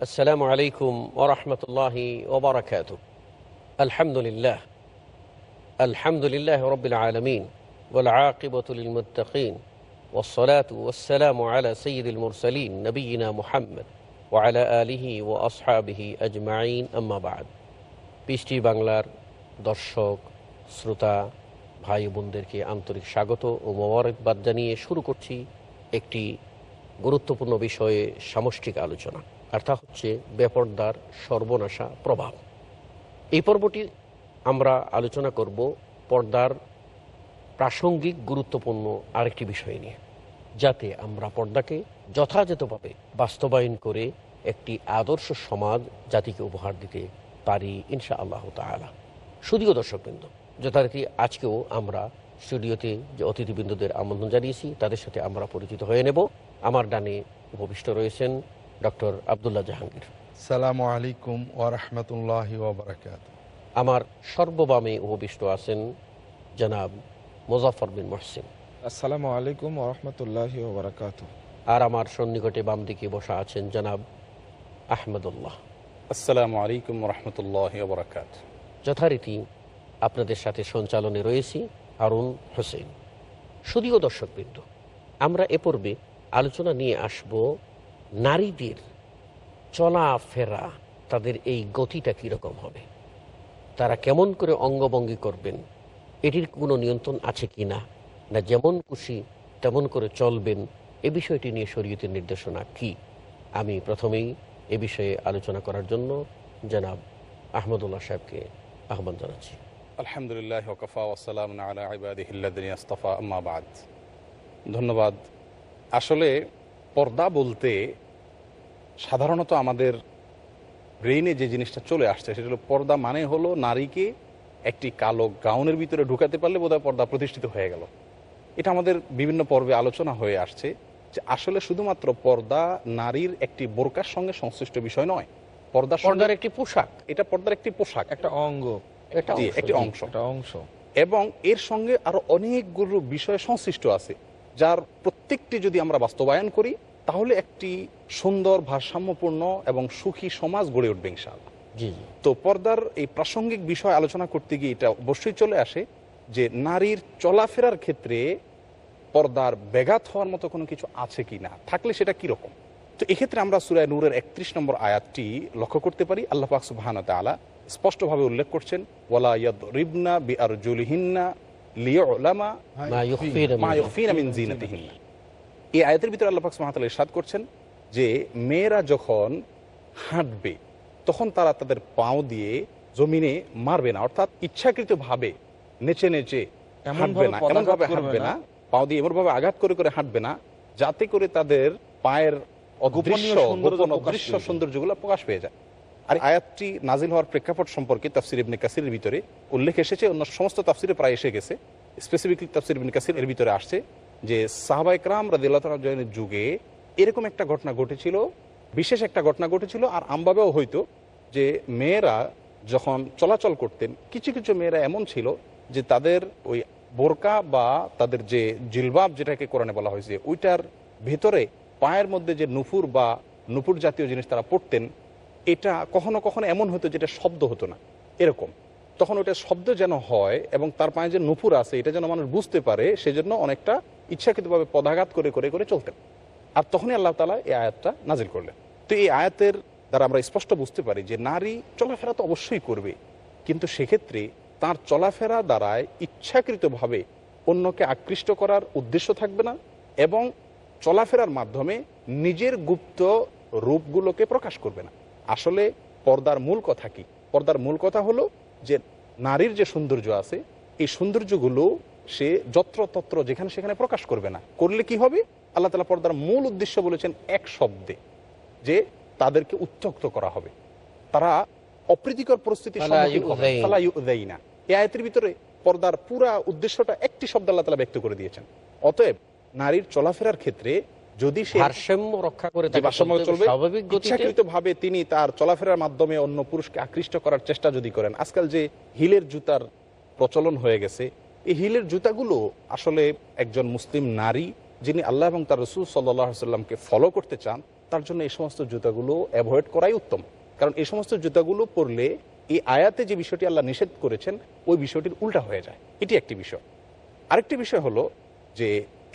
السلام عليكم ورحمة الله وبركاته. الحمد لله رب العالمين والعاقبة للمتقين والصلاة والسلام على سيد المرسلين نبينا محمد وعلى آله وأصحابه أجمعين أما بعد. PST বাংলার দর্শক শ্রোতা ভাই বোনদেরকে আন্তরিক স্বাগত ও মোবারকবাদ জানিয়ে শুরু করছি একটি গুরুত্বপূর্ণ বিষয়ে সামষ্টিক আলোচনা, আর তা হচ্ছে বেপরদার সর্বনাশা প্রভাব। এই পর্বটি আমরা আলোচনা করব পর্দার প্রাসঙ্গিক গুরুত্বপূর্ণ আরেকটি বিষয় নিয়ে, যাতে আমরা পর্দাকে যথাযথভাবে বাস্তবায়ন করে একটি আদর্শ সমাজ জাতিকে উপহার দিতে পারি ইনশাআল্লাহ তাআলা। শুধুও দর্শকবৃন্দ, যথারীতি আজকেও আমরা স্টুডিওতে যে অতিথিবৃন্দদের আমন্ত্রণ জানিয়েছি তাদের সাথে আমরা পরিচিত হয়ে নেব। আমার ডানে উপবিষ্ট রয়েছেন ডক্টর আব্দুল্লাহ জাহাঙ্গীর। আসসালামু আলাইকুম ওয়া রাহমাতুল্লাহি ওয়া বারাকাতুহু। আমার সর্ববামে উপবিষ্ট আছেন জনাব মোজাফফর বিন মুহসিন। আসসালামু আলাইকুম ওয়া রাহমাতুল্লাহি ওয়া বারাকাতুহু। আর আমার সন্নিকটে বাম দিকে বসা আছেন জনাব আহমদুল্লাহ। আসসালামু আলাইকুম ওয়া রাহমাতুল্লাহি ওয়া বারাকাতুহু। যথারীতি আপনাদের সাথে সঞ্চালনে রয়েছি হারুন হোসেন। শুধুও দর্শকবৃন্দ, আমরা এ পর্বে আলোচনা নিয়ে আসব নারীদের চলাফেরা, তাদের এই গতিটা কীরকম হবে, তারা কেমন করে অঙ্গভঙ্গি করবেন, এটির কোনো নিয়ন্ত্রণ আছে কি না, না যেমন খুশি তেমন করে চলবেন, এ বিষয়টি নিয়ে শরীয়তের নির্দেশনা কি। আমি প্রথমেই এ বিষয়ে আলোচনা করার জন্য জনাব আহমদুল্লাহ সাহেবকে আহ্বান জানাচ্ছি। আলহামদুলিল্লাহ ওয়া কাফা ওয়া সালামুন আলা ইবাদিহিল্লাযিনা ইসতাফা আম্মা বাদ। ধন্যবাদ। আসলে পর্দা বলতে সাধারণত আমাদের ব্রেইনে যে জিনিসটা চলে আসছে সেটা হলো পর্দা মানে হলো নারীকে একটি কালো গাউনের ভিতরে ঢুকাতে পারলে বোধহয় পর্দা প্রতিষ্ঠিত হয়ে গেল। এটা আমাদের বিভিন্ন পর্বে আলোচনা হয়ে আসছে যে আসলে শুধুমাত্র পর্দা নারীর একটি বোরকার সঙ্গে সংশ্লিষ্ট বিষয় নয়। পর্দার একটি পোশাক, এটা পর্দার একটি পোশাক, একটা অঙ্গ, একটি অংশ, এবং এর সঙ্গে আরো অনেকগুলো বিষয় সংশ্লিষ্ট আছে, যার প্রত্যেকটি যদি আমরা বাস্তবায়ন করি তাহলে একটি সুন্দর ভারসাম্যপূর্ণ এবং সুখী সমাজ গড়ে উঠবে ইনশাআল্লাহ। তো পর্দার এই প্রাসঙ্গিক বিষয় আলোচনা করতে গিয়ে এটা অবশ্যই চলে আসে যে নারীর চলাফেরার ক্ষেত্রে পর্দার ব্যাঘাত হওয়ার মতো কোনো কিছু আছে কি না, থাকলে সেটা কিরকম। তো এক্ষেত্রে আমরা সূরা নূরের 31 নম্বর আয়াতটি লক্ষ্য করতে পারি। আল্লাহ পাক সুবহানাহু ওয়া তাআলা স্পষ্টভাবে উল্লেখ করছেন, ওয়ালা ইয়াদরিবনা বিআরজুলিহিন্না লিয়ুলামা মা ইউখফিনা মিন যিনাতিহিন্না। এই আয়াতের ভিতরে আল্লাহ পাক সুবহানাহু ওয়া তাআলা ইরশাদ করছেন যে মেয়েরা যখন হাঁটবে তখন তারা তাদের পাও দিয়ে জমিনে মারবে না, অর্থাৎ ইচ্ছাকৃতভাবে নেচে নেচে হাঁটবে না, এমনভাবে হাঁটবে না, পাও দিয়ে এমনভাবে আঘাত করে করে হাঁটবে না যাতে করে তাদের পায়ের অদৃশ্য সৌন্দর্যগুলো প্রকাশ পেয়ে যায়। আর আয়াতটি নাজিল হওয়ার প্রেক্ষাপট সম্পর্কে তাফসির ইবনে কাসিরের ভিতরে উল্লেখ এসেছে, অন্য সমস্ত তাফসিরে প্রায় এসে গেছে। স্পেসিফিকলি তাফসির ইবনে কাসির এর ভিতরে আসছে যে সাহাবায়ে কেরাম রাদিয়াল্লাহু তাআলা আনহুর যুগে এরকম একটা ঘটনা ঘটেছিল, বিশেষ একটা ঘটনা ঘটেছিল। আর আমভাবেও হয়তো যে মেয়েরা যখন চলাচল করতেন, কিছু কিছু মেয়েরা এমন ছিল যে তাদের ওই বোরকা বা তাদের যে জিলবাব যেটাকে কোরআনে বলা হয়েছে ওইটার ভেতরে পায়ের মধ্যে যে নুপুর বা নুপুর জাতীয় জিনিস তারা পড়তেন, এটা কখনো কখনো এমন হতো যেটা শব্দ হতো না এরকম, তখন ওটা শব্দ যেন হয় এবং তার পায়ে যে নুপুর আছে এটা যেন মানুষ বুঝতে পারে, সেজন্য অনেকটা ইচ্ছাকৃতভাবে পদাঘাত করে করে করে চলতেন। আর তখনই আল্লাহ তাআলা এই আয়াতটা নাজিল করলেন। তো এই আয়াতের দ্বারা আমরা স্পষ্ট বুঝতে পারি যে নারী চলাফেরা তো অবশ্যই করবে, কিন্তু সেক্ষেত্রে তার চলাফেরা দ্বারায় ইচ্ছাকৃতভাবে অন্যকে আকৃষ্ট করার উদ্দেশ্য থাকবে না এবং চলাফেরার মাধ্যমে নিজের গুপ্ত রূপগুলোকে প্রকাশ করবে না। আসলে পর্দার মূল কথা কি? পর্দার মূল কথা হলো যে নারীর যে সৌন্দর্য আছে এই সৌন্দর্যগুলো সে যত্রতত্র যেখানে সেখানে প্রকাশ করবে না। করলে কি হবে? আল্লাহ তাআলা পর্দার মূল উদ্দেশ্য বলেছেন এক শব্দে, যে তাদেরকে উত্ত্যক্ত করা হবে, তারা অপ্রীতিকর পরিস্থিতির সম্মুখীন হবে। ফালা ইউযাইনা, এই আয়াতের ভিতরে পর্দার পুরা উদ্দেশ্যটা একটি শব্দ আল্লাহ তাআলা ব্যক্ত করে দিয়েছেন। অতএব নারীর চলাফেরার ক্ষেত্রে যদি সে ভারসাম্য রক্ষা করে চলবে, ইচ্ছাকৃতভাবে তিনি তার চলাফেরার মাধ্যমে অন্য পুরুষকে আকৃষ্ট করার চেষ্টা যদি করেন, আজকাল যে হিলের জুতার প্রচলন হয়ে গেছে, এই হিলের জুতাগুলো আসলে একজন মুসলিম নারী যিনি আল্লাহ এবং তার রাসূল সাল্লাল্লাহু আলাইহি সাল্লামকে ফলো করতে চান তার জন্য এই সমস্ত জুতাগুলো অ্যাভয়েড করাই উত্তম। কারণ এই সমস্ত জুতাগুলো পরলে এই আয়াতে যে বিষয়টি আল্লাহ নিষেধ করেছেন ওই বিষয়টির উল্টা হয়ে যায়, এটি একটি বিষয়। আরেকটি বিষয় হলো যে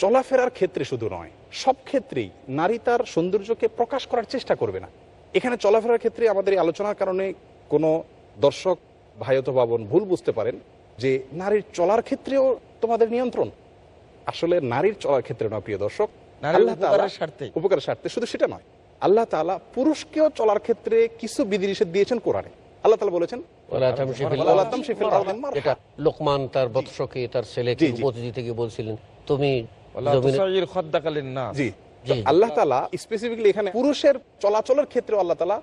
চলাফেরার ক্ষেত্রে শুধু নয়, সব ক্ষেত্রেই নারী তার সৌন্দর্যকে প্রকাশ করার চেষ্টা করবে না। এখানে চলাফেরার ক্ষেত্রে আমাদের এই আলোচনার কারণে কোনো দর্শক ভাই অথবা বোন ভুল বুঝতে পারেন যে নারীর চলার ক্ষেত্রেও তোমাদের নিয়ন্ত্রণ। আসলে নারীর চলার ক্ষেত্রে নয় প্রিয় দর্শক, উপকারের স্বার্থে শুধু সেটা নয়, আল্লাহ তাআলা পুরুষকেও চলার ক্ষেত্রে কিছু বিধিনিষেধ দিয়েছেন কোরআনে। আল্লাহ তাআলা বলেছেন লোকমান তার বৎসকে তার ছেলেকে উপদেশ দিতে গিয়ে বলছিলেন তুমি আল্লাহ তাআলা স্পেসিফিকলি এখানে পুরুষের চলাচলের ক্ষেত্রে আল্লাহ তাআলা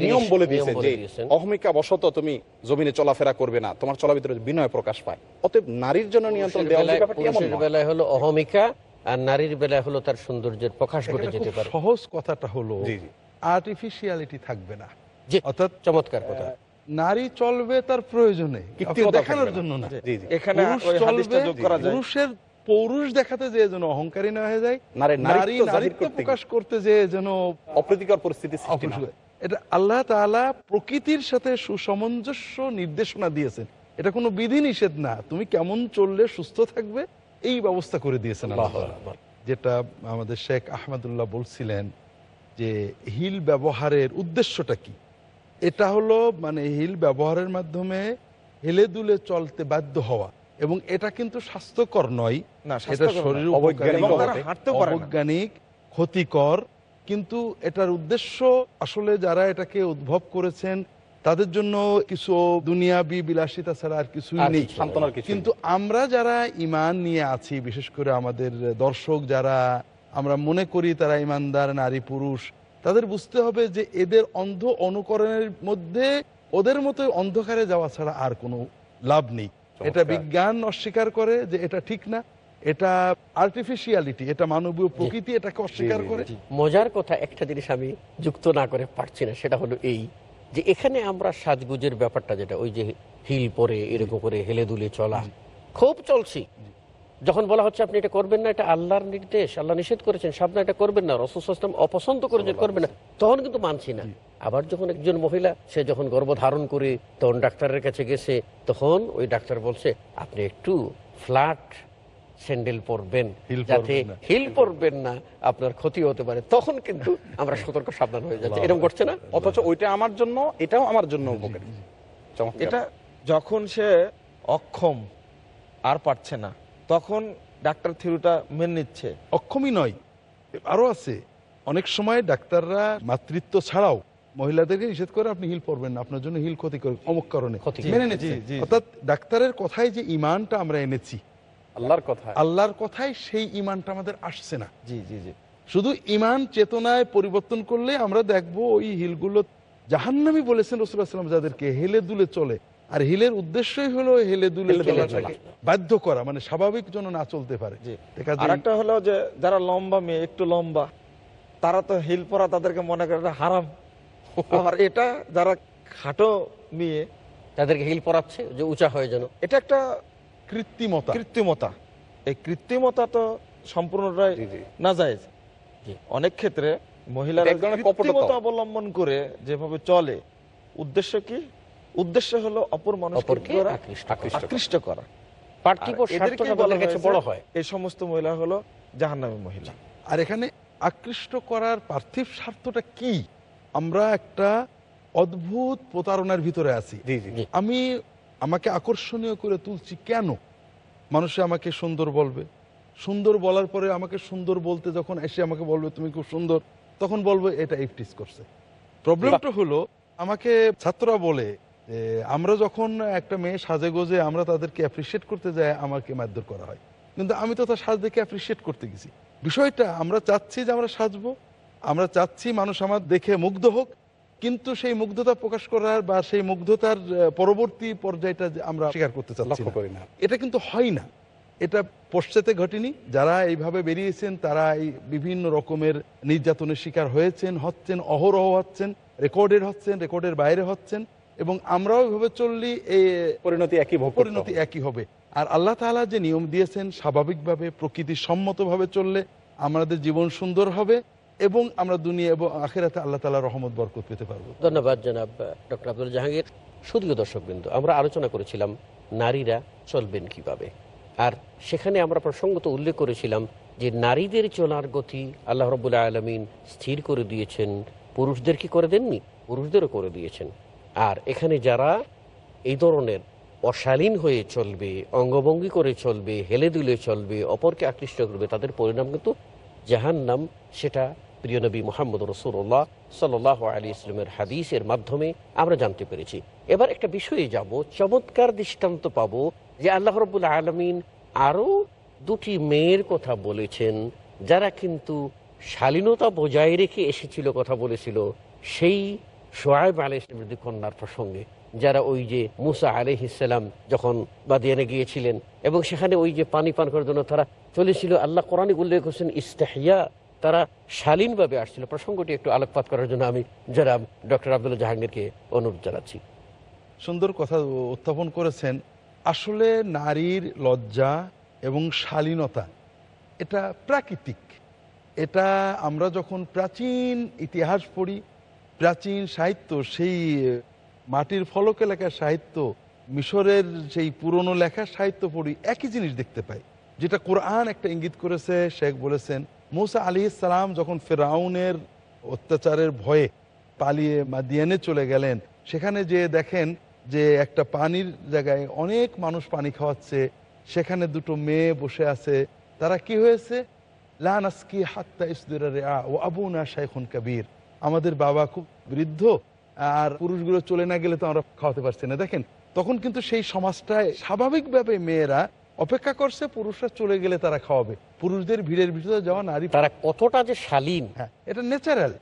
নিয়ম বলে দিয়েছেন যে অহমিকা বশত তুমি জমিনে চলাফেরা করবে না, তোমার চলার ভিতরে বিনয় প্রকাশ পায়। অতএব নারীর জন্য নিয়ন্ত্রণ দেওয়া বেলায় হলো অহমিকা আর নারীর বেলায় হলো তার সৌন্দর্যের প্রকাশ ঘটে যেতে পারে। সহজ কথাটা হলো আর্টিফিশিয়ালিটি থাকবে না, অর্থাৎ চমৎকার কথা, নারী চলবে তার প্রয়োজনে, দেখানোর জন্য না। পুরুষের পৌরুষ দেখাতে যে যেন অহংকারী না হয়ে যায়, নারী নারীত্ব প্রকাশ করতে যে যেন অপ্রীতিকর পরিস্থিতি সৃষ্টি না হয়। এটা আল্লাহ তাআলা প্রকৃতির সাথে সুসামঞ্জস্য নির্দেশনা দিয়েছেন, এটা কোনো বিধি নিষেধ না। তুমি কেমন চললে সুস্থ থাকবে এই ব্যবস্থা করে দিয়েছেন আল্লাহ তাআলা। যেটা আমাদের শেখ আহমদুল্লাহ বলছিলেন যে হিল ব্যবহারের উদ্দেশ্যটা কি, এটা হলো মানে হিল ব্যবহারের মাধ্যমে হেলে দুলে চলতে বাধ্য হওয়া, এবং এটা কিন্তু স্বাস্থ্যকর নয়, এটা শরীর অবৈজ্ঞানিক, ক্ষতিকর। কিন্তু এটার উদ্দেশ্য আসলে যারা এটাকে উদ্ভব করেছেন তাদের জন্য কিছু দুনিয়াবি বিলাসিতা ছাড়া আর কিছুই নেই। কিন্তু আমরা যারা ঈমান নিয়ে আছি, বিশেষ করে আমাদের দর্শক যারা আমরা মনে করি তারা ঈমানদার নারী পুরুষ, তাদের বুঝতে হবে যে এদের অন্ধ অনুকরণের মধ্যে ওদের মতো অন্ধকারে যাওয়া ছাড়া আর কোনো লাভ নেই। এটা বিজ্ঞান অস্বীকার করে যে এটা ঠিক না, এটা আর্টিফিশিয়ালিটি, এটা মানবীয় প্রকৃতি এটাকে অস্বীকার করে। মজার কথা একটা জিনিস আমি যুক্ত না করে পারছি না, সেটা হলো এই যে এখানে আমরা সাজগুজের ব্যাপারটা, যেটা ওই যে হিল পরে এরকম করে হেলে দুলে চলা খুব চলছি, যখন বলা হচ্ছে আপনি এটা করবেন না, এটা আল্লাহর নির্দেশ, আল্লাহ নিষেধ করেছেন, সাবধান এটা করবেন না, রাসূল সাল্লাল্লাহু আলাইহি ওয়াসাল্লাম অপছন্দ করেছেন করবেন না, তখন কিন্তু মানছি না। আবার যখন একজন মহিলা সে যখন গর্ভধারণ করে তখন ডাক্তারের কাছে গেছে, তখন ওই ডাক্তার বলছে আপনি একটু ফ্ল্যাট স্যান্ডেল পরবেন, যাতে হিল পরবেন না, আপনার ক্ষতি হতে পারে, তখন কিন্তু আমরা সতর্ক সাবধান হয়ে যাচ্ছি। এরকম করছে না? অথচ ওইটা আমার জন্য, এটাও আমার জন্য উপকারী। এটা যখন সে অক্ষম আর পারছে না, তখন ডাক্তার থিরুটা মেনে নিচ্ছে। অক্ষমই নয়, আরো আছে, অনেক সময় ডাক্তাররা মাতৃত্ব ছাড়াও মহিলাদেরকে নিষেধ করে আপনি হিল পরবেন না, আপনার জন্য হিল ক্ষতি করে, অমুক কারণে মেনে নিচ্ছে। অর্থাৎ ডাক্তারের কথায় যে ঈমানটা আমরা এনেছি আল্লাহর কথায়, সেই ঈমানটা আমাদের আসছে না। শুধু ঈমান চেতনায় পরিবর্তন করলে আমরা দেখবো ওই হিলগুলো জাহান্নামী বলেছেন রাসূলুল্লাহ সাল্লাল্লাহু আলাইহি ওয়াসাল্লাম, যাদেরকে হেলে দুলে চলে। আর হিলের উদ্দেশ্যই হলো হেলে দুলে বাধ্য করা, মানে স্বাভাবিক যেন না চলতে পারে। আরেকটা হলো যে যারা লম্বা মেয়ে, একটু লম্বা, তারা তো হিল পরা তাদেরকে মনে করে হারাম। আর এটা যারা খাটো মেয়ে তাদেরকে হিল পরাচ্ছে যে উঁচা হয়ে যেন, এটা একটা কৃত্রিমতা। এই কৃত্রিমতা তো সম্পূর্ণটাই নাজায়েজ। অনেক ক্ষেত্রে মহিলারা কৃত্রিমতা অবলম্বন করে যেভাবে চলে, উদ্দেশ্য কি? উদ্দেশ্য হলো অপর মানুষকে আকৃষ্ট করা। এই সমস্ত মহিলা হলো জাহান্নামী মহিলা। আর এখানে আকৃষ্ট করার পার্থিব স্বার্থটা কি? আমরা একটা অদ্ভুত প্রতারণার ভিতরে আছি। আমি আমাকে আকর্ষণীয় করে তুলছি কেন? মানুষে আমাকে সুন্দর বলবে, সুন্দর বলার পরে আমাকে সুন্দর বলতে যখন এসে আমাকে বলবে তুমি খুব সুন্দর, তখন বলবো এটা ইফটিজ করছে। প্রবলেমটা হলো আমাকে ছাত্ররা বলে আমরা যখন একটা মেয়ে সাজে গোজে আমরা তাদেরকে অ্যাপ্রিসিয়েট করতে যাই, আমাকে মারধর করা হয়। কিন্তু আমি তো তার সাজ দেখে অ্যাপ্রিসিয়েট করতে গেছি। বিষয়টা আমরা চাচ্ছি যে আমরা সাজবো, আমরা চাচ্ছি মানুষ আমার দেখে মুগ্ধ হোক, কিন্তু সেই মুগ্ধতা প্রকাশ করার বা সেই মুগ্ধতার পরবর্তী পর্যায়টা আমরা স্বীকার করতে চাচ্ছি না। এটা কিন্তু হয় না। এটা পশ্চাতে ঘটেনি। যারা এইভাবে বেরিয়েছেন তারা এই বিভিন্ন রকমের নির্যাতনের শিকার হয়েছেন, হচ্ছেন, অহরহ হচ্ছেন, রেকর্ডের হচ্ছেন, রেকর্ডের বাইরে হচ্ছেন, এবং আমরাও এইভাবে চললি এই পরিণতি একই হবে। আর আল্লাহ তাআলা যে নিয়ম দিয়েছেন স্বাভাবিকভাবে প্রকৃতি সম্মতভাবে চললে আমাদের জীবন সুন্দর হবে এবং আমরা দুনিয়া এবং আখিরাতে আল্লাহ তাআলার রহমত বরকত পেতে পারবো। ধন্যবাদ জনাব ডক্টর আব্দুল জাহাঙ্গীর। শুধু দর্শকবৃন্দ, আমরা আলোচনা করেছিলাম নারীরা চলবেন কিভাবে, আর সেখানে আমরা প্রসঙ্গত উল্লেখ করেছিলাম যে নারীদের চলার গতি আল্লাহ রাব্বুল আলামিন স্থির করে দিয়েছেন, পুরুষদের কি করে দেননি, পুরুষদেরও করে দিয়েছেন। আর এখানে যারা এই ধরনের অশালীন হয়ে চলবে, অঙ্গভঙ্গি করে চলবে, হেলে দুলে চলবে, অপরকে আকৃষ্ট করবে, তাদের পরিণাম কিন্তু জাহান্নাম। সেটা প্রিয় নবী মুহাম্মদ রাসূলুল্লাহ সাল্লাল্লাহু আলাইহি ওয়াসাল্লামের হাদিসের মাধ্যমে আমরা জানতে পেরেছি। এবার একটা বিষয়ে যাব, চমৎকার দৃষ্টান্ত পাবো যে আল্লাহ রাব্বুল আলামিন আরও দুটি মেয়ের কথা বলেছেন যারা কিন্তু শালীনতা বজায় রেখে এসেছিল, কথা বলেছিল সেই শুআয়ব আলাইহিস সালামের দুই কন্যার প্রসঙ্গে, যারা ওই যে মুসা আলাইহিস সালাম যখন মাদিয়ানে গিয়েছিলেন এবং সেখানে ওই যে পানি পান করার জন্য তারা চলেছিল, আল্লাহ কোরআনে উল্লেখ করেছেন ইস্তাহিয়া, তারা শালীনভাবে আসছিল। প্রসঙ্গটি একটু আলোকপাত করার জন্য আমি যারা ডক্টর আব্দুল জাহাঙ্গীরকে অনুরোধ জানাচ্ছি। সুন্দর কথা উত্থাপন করেছেন। আসলে নারীর লজ্জা এবং শালীনতা এটা প্রাকৃতিক। এটা আমরা যখন প্রাচীন ইতিহাস পড়ি, প্রাচীন সাহিত্য, সেই মাটির ফলকে লেখা সাহিত্য, মিশরের সেই পুরনো লেখা সাহিত্য পড়ি, একই জিনিস দেখতে পাই, যেটা কোরআন একটা ইঙ্গিত করেছে। শেখ বলেছেন মুসা আলাইহিস সালাম যখন ফিরআউনের অত্যাচারের ভয়ে পালিয়ে মাদিয়ানে চলে গেলেন, সেখানে যে দেখেন যে একটা পানির জায়গায় অনেক মানুষ পানি খাওয়াচ্ছে, সেখানে দুটো মেয়ে বসে আছে। তারা কি হয়েছে, লা নাসকি হাত্তা ইসদিরা রিআ ওয়া আবুনা শাইখুন কাবীর, আমাদের বাবা খুব বৃদ্ধ আর পুরুষগুলো চলে না গেলে তো আমরা খাওয়াতে পারছি না। দেখেন তখন কিন্তু সেই সমাজটায় স্বাভাবিকভাবে মেয়েরা অপেক্ষা করছে পুরুষরা চলে গেলে তারা খাওয়াবে। পুরুষদের ভিড়ের ভিতরে যাওয়া নারী, তারা কতটা যে শালীন, হ্যাঁ এটা ন্যাচারাল।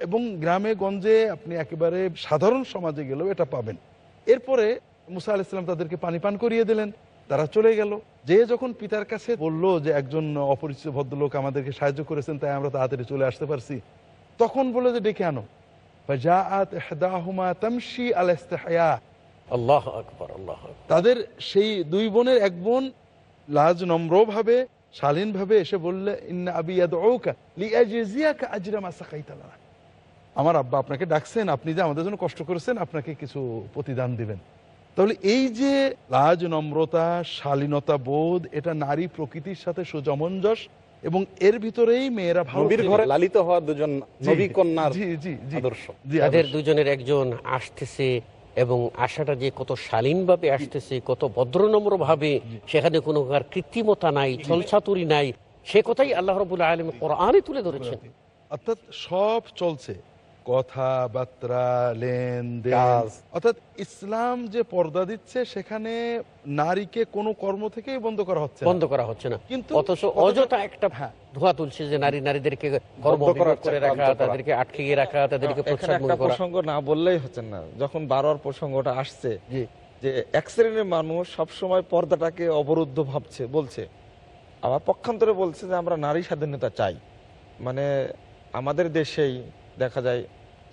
এবং গ্রামে গঞ্জে আপনি একেবারে সাধারণ সমাজে গেলেও এটা পাবেন। এরপরে মুসা আলাইহিস সালাম তাদেরকে পানি পান করিয়ে দিলেন, তারা চলে গেল। যে যখন পিতার কাছে বলল যে একজন অপরিচিত ভদ্রলোক আমাদেরকে সাহায্য করেছেন, তাই আমরা তাড়াতাড়ি চলে আসতে পারছি, তখন বলে যে ডেকে আনো। ফাজাআত ইহদাহুমা তামশি আলা ইস্তিহয়া, আল্লাহু আকবার, আল্লাহু আকবার। তাদের সেই দুই বোনের এক বোন লাজ নম্র ভাবে শালীন ভাবে এসে বললে, ইন্না আবি ইয়াদউকা লিআজজিয়াকা আজরা মা সাকাইতা লানা, আমার আব্বা আপনাকে ডাকছেন, আপনি যে আমাদের জন্য কষ্ট করেছেন, আপনাকে কিছু প্রতিদান দিবেন। তাহলে এই যে লাজ নম্রতা শালীনতা বোধ, এটা নারী প্রকৃতির সাথে সুজমঞ্জস এবং এর ভিতরেই মেয়েরা নবীর ঘরে লালিত হওয়া দুজন নবী কন্যার আদর্শ। তাদের দুজনের একজন আসতেছে এবং আশাটা যে কত শালীনভাবে আসতেছে, কত ভদ্রনম্র ভাবে, সেখানে কোনো কৃত্রিমতা নাই, ছলছাতুরি নাই, সে কথাই আল্লাহ রাব্বুল আলামিন কোরআনে তুলে ধরেছেন। অর্থাৎ সব চলছে, কথাবার্তা, লেনদেন, অর্থাৎ ইসলাম যে পর্দা দিচ্ছে সেখানে নারীকে কোনো কর্ম থেকেই বন্ধ করা হচ্ছে না, কিন্তু অথচ অযথা একটা ধোয়া তুলছে যে নারীদেরকে করে রাখা, তাদেরকে আটকে রাখা, তাদেরকে প্রসঙ্গ না বললেই হচ্ছে না। যখন বারবার প্রসঙ্গটা আসছে যে এক শ্রেণীর মানুষ সবসময় পর্দাটাকে অবরুদ্ধ ভাবছে, বলছে, আবার পক্ষান্তরে বলছে যে আমরা নারী স্বাধীনতা চাই। মানে আমাদের দেশেই দেখা যায়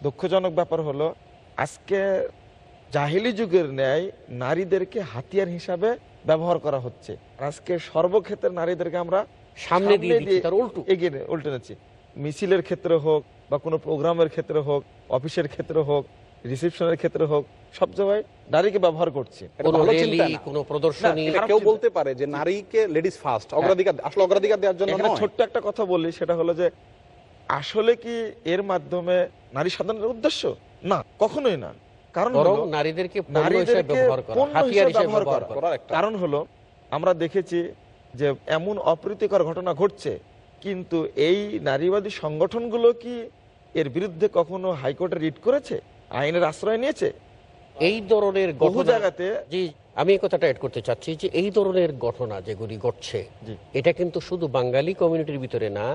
দুঃখজনক ব্যাপার হলো, আজকে জাহিলি যুগের ন্যায় নারীদেরকে হাতিয়ার হিসাবে ব্যবহার করা হচ্ছে। আজকে সর্বক্ষেত্রে নারীদেরকে আমরা সামনে দিয়ে এগিয়ে উল্টে নিচ্ছি। মিছিলের ক্ষেত্রে হোক বা কোনো প্রোগ্রামের ক্ষেত্রে হোক, অফিসের ক্ষেত্রে হোক, রিসেপশনের ক্ষেত্রে হোক, সব জায়গায় নারীকে ব্যবহার করছে। কেউ বলতে পারে যে নারীকে লেডিস ফার্স্ট, অগ্রাধিকার, আসলে অগ্রাধিকার দেওয়ার জন্য নয়। ছোট্ট একটা কথা বলি, সেটা হলো যে আসলে কি এর মাধ্যমে নারী স্বাধীনতার উদ্দেশ্য? না, কখনোই না। কারণ কারণ হলো আমরা দেখেছি যে এমন অপ্রীতিকর ঘটনা ঘটছে, কিন্তু এই নারীবাদী সংগঠনগুলো কি এর বিরুদ্ধে কখনো হাইকোর্টে রিট করেছে, আইনের আশ্রয় নিয়েছে? এই ধরনের বহু জায়গাতে, আমি এই কথাটা এড করতে চাচ্ছি যে এই ধরনের ঘটনা যেগুলি ঘটছে, এটা কিন্তু শুধু বাঙালি কমিউনিটির ভিতরে না,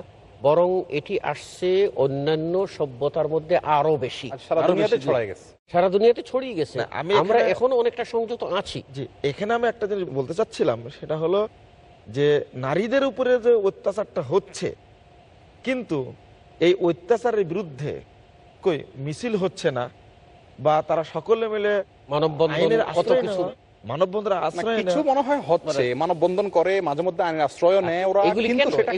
বরং এটি আসছে অন্যান্য সভ্যতার মধ্যে আরো বেশি, সারা দুনিয়াতে ছড়িয়ে গেছে। আমরা এখনো অনেকটা সংযত আছি। জি, এখানে আমি একটা জিনিস বলতে চাচ্ছিলাম, সেটা হলো যে নারীদের উপরে যে অত্যাচারটা হচ্ছে, কিন্তু এই অত্যাচারের বিরুদ্ধে কই মিছিল হচ্ছে না, বা তারা সকলে মিলে মানববন্ধন, মানববন্ধনের আশ্রয় কিছু মনে হয় হচ্ছে, মানববন্ধন করে, মাঝে মধ্যে আইনের আশ্রয় নেয় ওরা, কিন্তু সেটা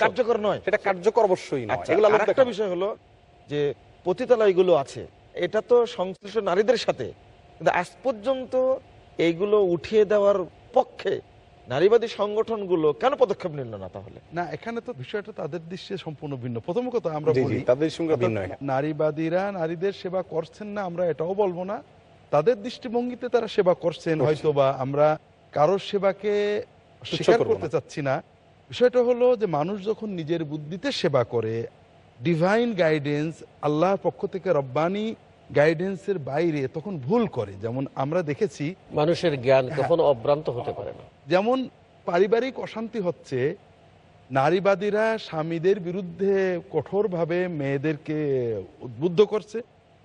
কার্যকর নয়, সেটা কার্যকর অবশ্যই নয়। এগুলো আরেকটা বিষয় হলো যে পতিতালয়গুলো আছে, এটা তো সংশ্লিষ্ট নারীদের সাথে, কিন্তু আজ পর্যন্ত এইগুলো উঠিয়ে দেওয়ার পক্ষে নারীবাদী সংগঠনগুলো কেন পদক্ষেপ নিল না? তাহলে না, এখানে তো বিষয়টা তাদের দৃষ্টিতে সম্পূর্ণ ভিন্ন। প্রথম কথা আমরা বলি নারীবাদীরা নারীদের সেবা করছেন না, আমরা এটাও বলবো না। তাদের দৃষ্টিভঙ্গিতে তারা সেবা করছেন, হয়তো বা আমরা কারোর সেবাকে স্বীকার করতে চাচ্ছি না। বিষয়টা হলো যে মানুষ যখন নিজের বুদ্ধিতে সেবা করে, ডিভাইন গাইডেন্স, আল্লাহর পক্ষ থেকে রব্বানি গাইডেন্সের বাইরে তখন ভুল করে। যেমন আমরা দেখেছি মানুষের জ্ঞান কখনো অভ্রান্ত হতে পারে না। যেমন পারিবারিক অশান্তি হচ্ছে, নারীবাদীরা স্বামীদের বিরুদ্ধে কঠোরভাবে মেয়েদেরকে উদ্বুদ্ধ করছে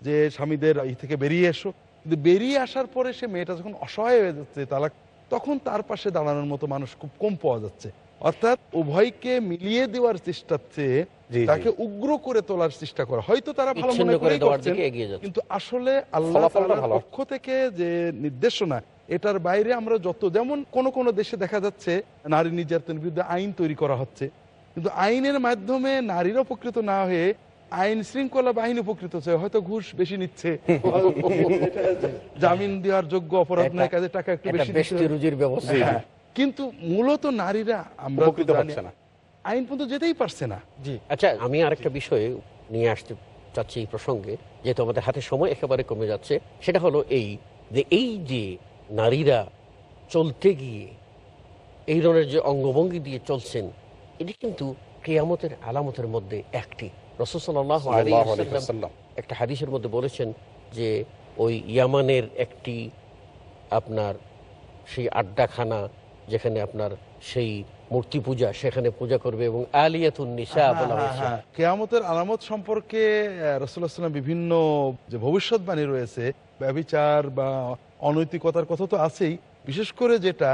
যে স্বামীদের এই থেকে বেরিয়ে এসো, কিন্তু বেরিয়ে আসার পরে সে মেয়েটা যখন অসহায় হয়ে যাচ্ছে তালাক, তখন তার পাশে দাঁড়ানোর মতো মানুষ খুব কম পাওয়া যাচ্ছে। অর্থাৎ উভয়কে মিলিয়ে দেওয়ার চেষ্টার চেয়ে তাকে উগ্র করে তোলার চেষ্টা করা, হয়তো তারা ভালো মনে করে করছেন, কিন্তু আসলে আল্লাহ তাআলার পক্ষ থেকে যে নির্দেশনা, এটার বাইরে আমরা যত, যেমন কোন কোন দেশে দেখা যাচ্ছে নারী নির্যাতনের বিরুদ্ধে আইন তৈরি করা হচ্ছে, কিন্তু আইনের মাধ্যমে নারীরা উপকৃত না হয়ে আইন শৃঙ্খলা বাহিনী উপকৃত হচ্ছে, হয়তো ঘুষ বেশি নিচ্ছে, জামিন দেওয়ার যোগ্য অপরাধ নয়, কাজে টাকা একটু বেশি রুজির ব্যবস্থা, কিন্তু মূলত নারীরা আমরা আইন পর্যন্ত যেতেই পারছে না। জি, আচ্ছা, আমি আরেকটা বিষয় নিয়ে আসতে চাচ্ছি এই প্রসঙ্গে, যেহেতু আমাদের হাতে সময় একেবারে কমে যাচ্ছে। সেটা হলো এই যে নারীরা চলতে গিয়ে এই ধরনের যে অঙ্গভঙ্গি দিয়ে চলছেন, এটি কিন্তু কিয়ামতের আলামতের মধ্যে একটি। রাসূল সাল্লাল্লাহু আলাইহি ওয়াসাল্লাম একটা হাদিসের মধ্যে বলেছেন যে ওই ইয়ামানের একটি আপনার সেই আড্ডাখানা, যেখানে আপনার সেই মূর্তি পূজা, সেখানে পূজা করবে, এবং আলিয়াতুন নিসা বলা হয়েছে। কিয়ামতের আলামত সম্পর্কে রাসূলুল্লাহ সাল্লাল্লাহু আলাইহি ওয়াসাল্লাম বিভিন্ন যে ভবিষ্যৎবাণী রয়েছে, ব্যভিচার বা অনৈতিকতার কথা তো আছেই, বিশেষ করে যেটা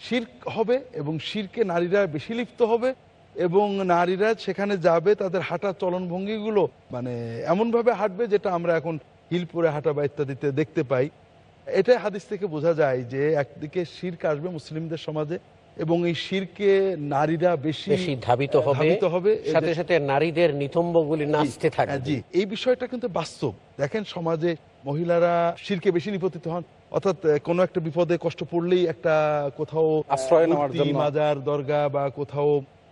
শিরক হবে এবং শিরকে নারীরা বেশি লিপ্ত হবে, এবং নারীরা সেখানে যাবে, তাদের হাঁটা চলন ভঙ্গিগুলো মানে এমনভাবে হাঁটবে যেটা আমরা এখন হিল পরে হাঁটা বা ইত্যাদিতে দেখতে পাই। এটাই হাদিস থেকে বোঝা যায় যে একদিকে শিরক আসবে মুসলিমদের সমাজে, এবং এই শিরকে নারীরা বেশি ধাবিত হবে, সাথে সাথে নারীদের নিতম্বগুলি নাচতে থাকবে। জি, এই বিষয়টা কিন্তু বাস্তব। দেখেন সমাজে মহিলারা শিরকে বেশি নিপতিত হন, অর্থাৎ কোনো একটা বিপদে কষ্ট পড়লেই একটা কোথাও আশ্রয় নেওয়ার জন্য মাজার, দরগা বা কোথাও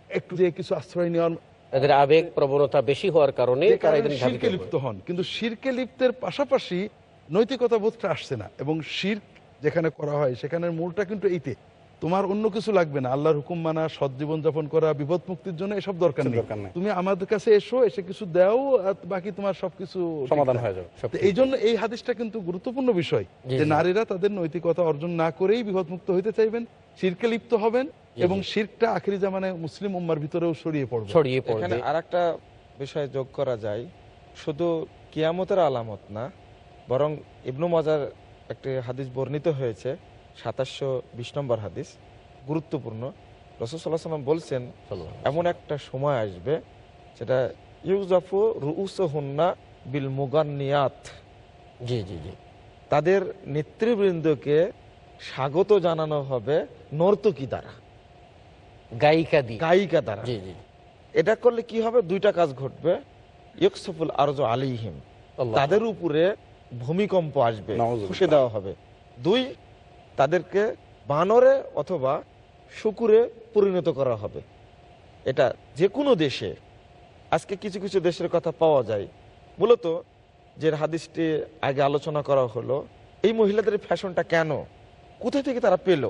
একটু যে কিছু আশ্রয় নেওয়ার, তাদের আবেগ প্রবণতা বেশি হওয়ার কারণে তারা শিরকে লিপ্ত হন। কিন্তু শিরকে লিপ্তের পাশাপাশি নৈতিকতা বোধটা আসছে না, এবং শিরক যেখানে করা হয় সেখানের মূলটা কিন্তু এইতে, তোমার অন্য কিছু লাগবে না, আল্লাহর হুকুম মানা, সৎ জীবন যাপন করা, বিপদ মুক্তির জন্য এসব দরকার নেই, তুমি আমাদের কাছে এসে কিছু দাও, আর বাকি তোমার সবকিছু সমাধান হয়ে যাবে। এই জন্য এই হাদিসটা কিন্তু গুরুত্বপূর্ণ বিষয়, যে নারীরা তাদের নৈতিকতা অর্জন না করেই বিপদ মুক্ত হইতে চাইবেন, শিরকে লিপ্ত হবেন, এবং শিরকটা আখিরি জামানে মুসলিম উম্মার ভিতরেও ছড়িয়ে পড়বে। এখানে আরেকটা বিষয় যোগ করা যায়, শুধু কিয়ামতের আলামত না, বরং ইবনু মাজার একটি হাদিস বর্ণিত হয়েছে, 2720 নম্বর হাদিস, গুরুত্বপূর্ণ। রাসূল সাল্লাল্লাহু আলাইহি ওয়াসাল্লাম বলছেন, এমন একটা সময় আসবে সেটা ইউজাফু রুউসুহুন্না বিল মুগান্নিয়াত, জি জি জি, তাদের নেতৃবৃন্দকে স্বাগত জানানো হবে নর্তকী দ্বারা, গায়িকা দ্বারা। জি জি, এটা করলে কি হবে? দুইটা কাজ ঘটবে। ইউকসফুল আরজু আলাইহিম, তাদের উপরে ভূমিকম্প আসবে, খুশি দেওয়া হবে। দুই, তাদেরকে বানরে অথবা শুকুরে পরিণত করা হবে। এটা যে কোনো দেশে আজকে কিছু কিছু দেশের কথা পাওয়া যায়। মূলত যে হাদিসটি আগে আলোচনা করা হলো, এই মহিলাদের ফ্যাশনটা কেন, কোথায় থেকে তারা পেল?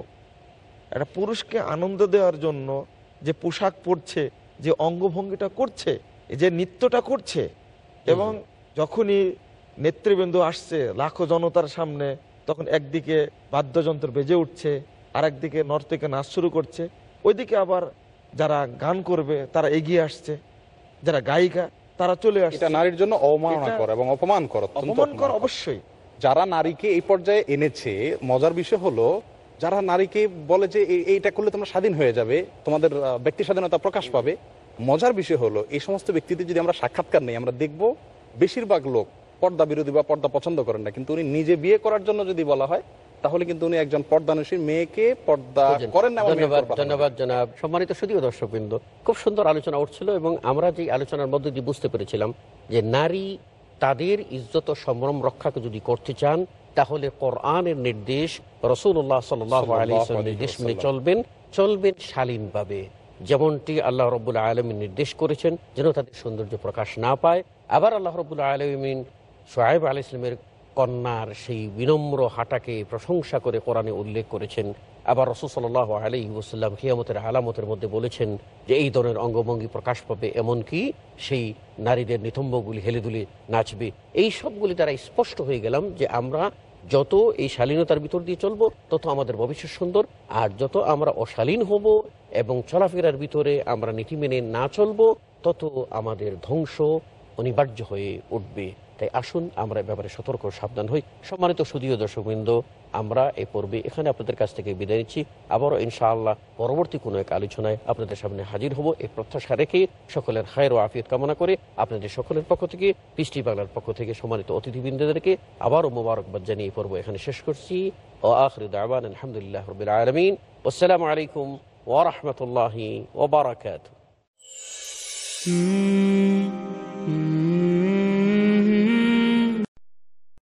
একটা পুরুষকে আনন্দ দেওয়ার জন্য যে পোশাক পরছে, যে অঙ্গভঙ্গিটা করছে, যে নৃত্যটা করছে, এবং যখনই নেতৃবৃন্দ আসছে লাখো জনতার সামনে, তখন একদিকে বাদ্যযন্ত্র বেজে উঠছে, আর একদিকে নর্তকী নাচ শুরু করছে, ওইদিকে আবার যারা গান করবে তারা এগিয়ে আসছে, যারা গায়িকা তারা চলে আসছে। এটা নারীর জন্য অবমাননাকর এবং অপমানকর। অবশ্যই যারা নারীকে এই পর্যায়ে এনেছে, মজার বিষয় হলো যারা নারীকে বলে যে এইটা করলে তোমরা স্বাধীন হয়ে যাবে, তোমাদের ব্যক্তি স্বাধীনতা প্রকাশ পাবে, মজার বিষয় হলো এই সমস্ত ব্যক্তিদের যদি আমরা সাক্ষাৎকার নেই, আমরা দেখব বেশিরভাগ লোক পর্দা বিরোধী বা পর্দা পছন্দ করেন না, কিন্তু উনি নিজে বিয়ে করার জন্য যদি বলা হয় তাহলে কিন্তু উনি একজন পর্দানশীল মেয়েকে পর্দা করেন না। ধন্যবাদ জনাব। সম্মানিত সুধীয় দর্শকবৃন্দ, খুব সুন্দর আলোচনা উঠছিল এবং আমরা যে আলোচনার মধ্যে দিয়ে বুঝতে পেরেছিলাম যে নারী তাদের ইজ্জত ও সম্ভ্রম রক্ষাকে যদি করতে চান তাহলে কোরআনের নির্দেশ, রাসূলুল্লাহ সাল্লাল্লাহু আলাইহি ওয়াসাল্লামের নির্দেশ মেনে চলবেন শালীনভাবে, যেমনটি আল্লাহ রাব্বুল আলামিন নির্দেশ করেছেন যেন তাদের সৌন্দর্য প্রকাশ না পায়। আবার আল্লাহ রাব্বুল আলামিন শুআয়ব আলাইহিস সালামের কন্যার সেই বিনম্র হাঁটাকে প্রশংসা করে কোরআনে উল্লেখ করেছেন। আবার রাসূল সাল্লাল্লাহু আলাইহি ওয়াসাল্লাম কিয়ামতের আলামতের মধ্যে বলেছেন যে এই ধরনের অঙ্গভঙ্গি প্রকাশ পাবে, এমনকি সেই নারীদের নিতম্বগুলি হেলে দুলে নাচবে। এই সবগুলি দ্বারা স্পষ্ট হয়ে গেলাম যে আমরা যত এই শালীনতার ভিতর দিয়ে চলবো তত আমাদের ভবিষ্যৎ সুন্দর, আর যত আমরা অশালীন হব এবং চলাফেরার ভিতরে আমরা নীতি মেনে না চলবো তত আমাদের ধ্বংস অনিবার্য হয়ে উঠবে। তাই আসুন আমরা এ ব্যাপারে সতর্ক সাবধান হই। সম্মানিত সুধীয় দর্শকবৃন্দ, আমরা এই পর্বে এখানে আপনাদের কাছ থেকে বিদায় নিচ্ছি। আবারও ইনশাআল্লাহ পরবর্তী কোনো এক আলোচনায় আপনাদের সামনে হাজির হব এই প্রত্যাশা রেখে, সকলের খায়র ও আফিয়ত কামনা করে আপনাদের সকলের পক্ষ থেকে, পিস টিভি বাংলার পক্ষ থেকে সম্মানিত অতিথিবৃন্দদেরকে আবারও মোবারকবাদ জানিয়ে এই পর্ব এখানে শেষ করছি। ও আখিরু দাওয়ানা আলহামদুলিল্লাহি রাব্বিল আলামিন। আসসালামু আলাইকুম ওয়া রাহমাতুল্লাহি ওয়া বারাকাতুহু।